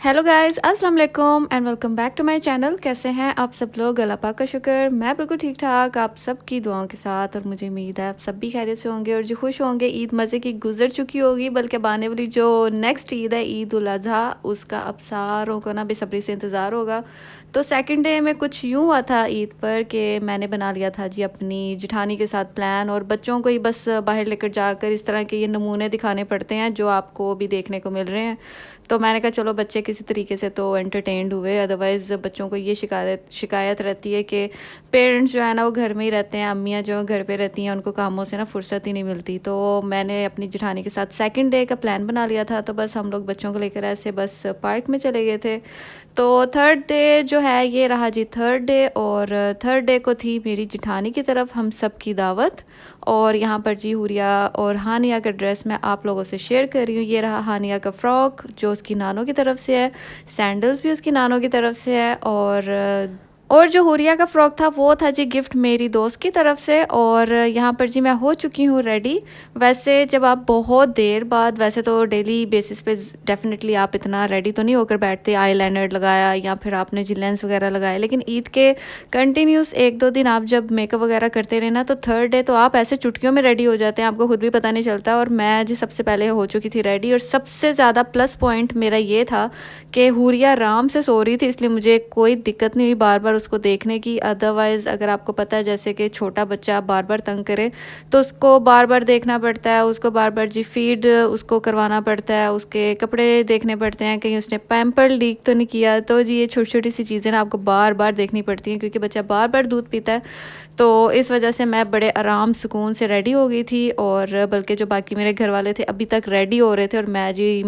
Hello guys, अस्सलाम वालेकुम and welcome back to my channel. कैसे हैं आप सब लोग? अल्लाह पाक का शुक्र, मैं बिल्कुल ठीक ठाक आप सबकी दुआओं के साथ। और मुझे उम्मीद है आप सब भी खैरियत से होंगे और जो खुश होंगे। ईद मज़े की गुजर चुकी होगी, बल्कि अब आने वाली जो नेक्स्ट ईद है, ईद उल अज़हा, उसका अब सारों को ना बेसब्री से इंतज़ार होगा। तो सेकंड डे में कुछ यूँ हुआ था ईद पर कि मैंने बना लिया था जी अपनी जिठानी के साथ प्लान, और बच्चों को ही बस बाहर लेकर जाकर इस तरह के ये नमूने दिखाने पड़ते हैं जो आपको भी देखने को मिल रहे हैं। तो मैंने कहा चलो बच्चे किसी तरीके से तो एंटरटेन्ड हुए, अदरवाइज़ बच्चों को ये शिकायत रहती है कि पेरेंट्स जो है ना वो घर में ही रहते हैं, अम्मियाँ जो घर पे रहती हैं उनको कामों से ना फुर्सत ही नहीं मिलती। तो मैंने अपनी जेठानी के साथ सेकंड डे का प्लान बना लिया था। तो बस हम लोग बच्चों को लेकर ऐसे बस पार्क में चले गए थे। तो थर्ड डे जो है ये रहा जी थर्ड डे, और थर्ड डे को थी मेरी जेठानी की तरफ हम सब की दावत। और यहाँ पर जी हुरिया और हानिया का ड्रेस मैं आप लोगों से शेयर कर रही हूँ। ये रहा हानिया का फ़्रॉक जो उसकी नानों की तरफ से है, सैंडल्स भी उसकी नानों की तरफ से है, और जो हुरिया का फ़्रॉक था वो था जी गिफ्ट मेरी दोस्त की तरफ से। और यहाँ पर जी मैं हो चुकी हूँ रेडी। वैसे जब आप बहुत देर बाद, वैसे तो डेली बेसिस पे डेफिनेटली आप इतना रेडी तो नहीं होकर बैठते, आई लाइनर लगाया या फिर आपने जी लेंस वगैरह लगाया, लेकिन ईद के कंटिन्यूस एक दो दिन आप जब मेकअप वगैरह करते रहे ना, तो थर्ड डे तो आप ऐसे चुटकियों में रेडी हो जाते हैं, आपको खुद भी पता नहीं चलता। और मैं जी सबसे पहले हो चुकी थी रेडी, और सबसे ज़्यादा प्लस पॉइंट मेरा ये था कि हुरिया आराम से सो रही थी, इसलिए मुझे कोई दिक्कत नहीं हुई बार बार उसको देखने की। अदरवाइज़ अगर आपको पता है जैसे कि छोटा बच्चा बार बार तंग करे तो उसको बार बार देखना पड़ता है, उसको बार बार जी फीड उसको करवाना पड़ता है, उसके कपड़े देखने पड़ते हैं कहीं उसने पैम्पर लीक तो नहीं किया। तो जी ये छोटी छोटी सी चीज़ें ना आपको बार बार देखनी पड़ती हैं, क्योंकि बच्चा बार बार दूध पीता है। तो इस वजह से मैं बड़े आराम सुकून से रेडी हो गई थी, और बल्कि जो बाकी मेरे घर वाले थे अभी तक रेडी हो रहे थे, और मैं जी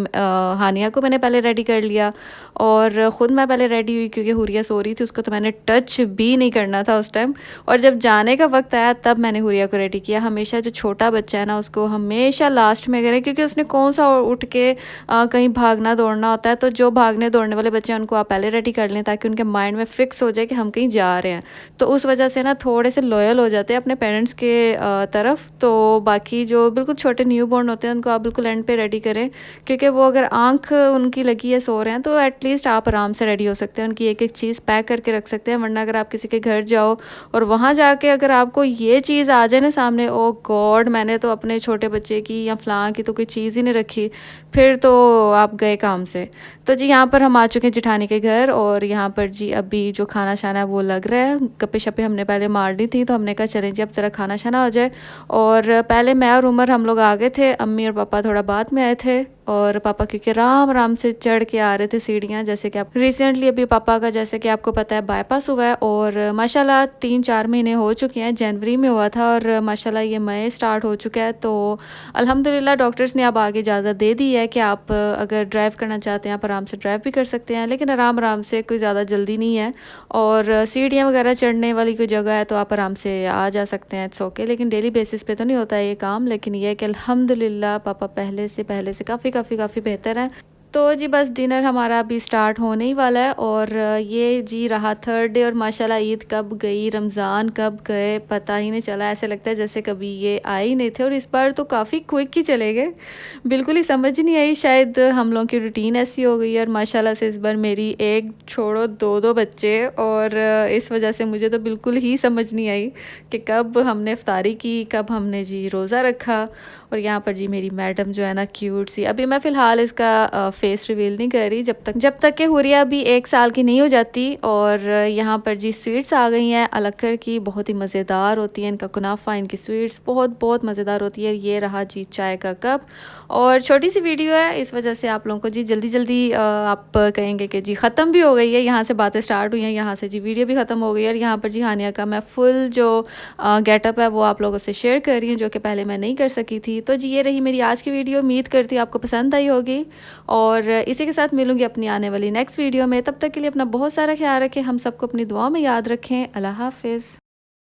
हानिया को मैंने पहले रेडी कर लिया और ख़ुद मैं पहले रेडी हुई, क्योंकि हुरिया सो रही थी, उसको तो मैंने टच भी नहीं करना था उस टाइम। और जब जाने का वक्त आया तब मैंने हुरिया को रेडी किया। हमेशा जो छोटा बच्चा है ना उसको हमेशा लास्ट में करें, क्योंकि उसने कौन सा उठ के कहीं भागना दौड़ना होता है। तो जो भागने दौड़ने वाले बच्चे हैं उनको आप पहले रेडी कर लें, ताकि उनके माइंड में फ़िक्स हो जाए कि हम कहीं जा रहे हैं। तो उस वजह से ना थोड़े से लॉयल हो जाते हैं अपने पेरेंट्स के तरफ। तो बाकी जो बिल्कुल छोटे न्यू बॉर्न होते हैं उनको आप बिल्कुल एंड पे रेडी करें, क्योंकि वो अगर आंख उनकी लगी है सो रहे हैं तो एटलीस्ट आप आराम से रेडी हो सकते हैं, उनकी एक एक चीज़ पैक करके रख सकते हैं। वरना अगर आप किसी के घर जाओ और वहाँ जाके अगर आपको ये चीज़ आ जाए ना सामने, ओ गॉड मैंने तो अपने छोटे बच्चे की या फ़लाँ की तो कोई चीज़ ही नहीं रखी, फिर तो आप गए काम से। तो जी यहाँ पर हम आ चुके हैं जेठानी के घर, और यहाँ पर जी अभी जो खाना शाना है वो लग रहा है। गप्पे शप्पे हमने पहले मार ली थी, तो हमने कहा चलें जी अब ज़रा खाना शाना हो जाए। और पहले मैं और उमर हम लोग आ गए थे, अम्मी और पापा थोड़ा बाद में आए थे। और पापा क्योंकि आराम आराम से चढ़ के आ रहे थे सीढ़ियाँ, जैसे कि आप रिसेंटली अभी पापा का जैसे कि आपको पता है बाईपास हुआ है, और माशाल्लाह 3-4 महीने हो चुके हैं। जनवरी में हुआ था और माशाल्लाह ये मई स्टार्ट हो चुका है। तो अल्हम्दुलिल्लाह डॉक्टर्स ने अब आगे इजाज़त दे दी है कि आप अगर ड्राइव करना चाहते हैं आप आराम से ड्राइव भी कर सकते हैं, लेकिन आराम आराम से, कोई ज़्यादा जल्दी नहीं है। और सीढ़ियाँ वगैरह चढ़ने वाली कोई जगह है तो आप आराम से आ जा सकते हैं, इट्स ओके। लेकिन डेली बेसिस पे तो नहीं होता है ये काम, लेकिन ये है कि अल्हम्दुलिल्लाह पापा पहले से काफ़ी बेहतर है। तो जी बस डिनर हमारा अभी स्टार्ट होने ही वाला है। और ये जी रहा थर्ड डे, और माशाल्लाह ईद कब गई, रमज़ान कब गए पता ही नहीं चला। ऐसे लगता है जैसे कभी ये आए ही नहीं थे, और इस बार तो काफ़ी क्विक ही चले गए, बिल्कुल ही समझ नहीं आई। शायद हम लोगों की रूटीन ऐसी हो गई है, और माशाल्लाह से इस बार मेरी एक छोड़ो दो बच्चे, और इस वजह से मुझे तो बिल्कुल ही समझ नहीं आई कि कब हमने इफ्तारी की, कब हमने जी रोज़ा रखा। और यहाँ पर जी मेरी मैडम जो है ना क्यूट सी, अभी मैं फ़िलहाल इसका फेस रिवील नहीं कर रही जब तक कि हुरिया भी 1 साल की नहीं हो जाती। और यहाँ पर जी स्वीट्स आ गई हैं अलक्कर की, बहुत ही मज़ेदार होती है इनका कुनाफा, इनकी स्वीट्स बहुत मज़ेदार होती है। ये रहा जी चाय का कप, और छोटी सी वीडियो है इस वजह से आप लोगों को जी जल्दी आप कहेंगे कि जी ख़त्म भी हो गई है, यहाँ से बातें स्टार्ट हुई हैं, यहाँ से जी वीडियो भी ख़त्म हो गई है। और यहाँ पर जी हानिया का मैं फुल जो गेटअप है वो आप लोगों से शेयर कर रही हूँ, जो कि पहले मैं नहीं कर सकी थी। तो जी ये रही मेरी आज की वीडियो, उम्मीद करती हूँ आपको पसंद आई होगी, और इसी के साथ मिलूंगी अपनी आने वाली नेक्स्ट वीडियो में। तब तक के लिए अपना बहुत सारा ख्याल रखें, हम सबको अपनी दुआ में याद रखें। अल्लाह हाफ़िज़।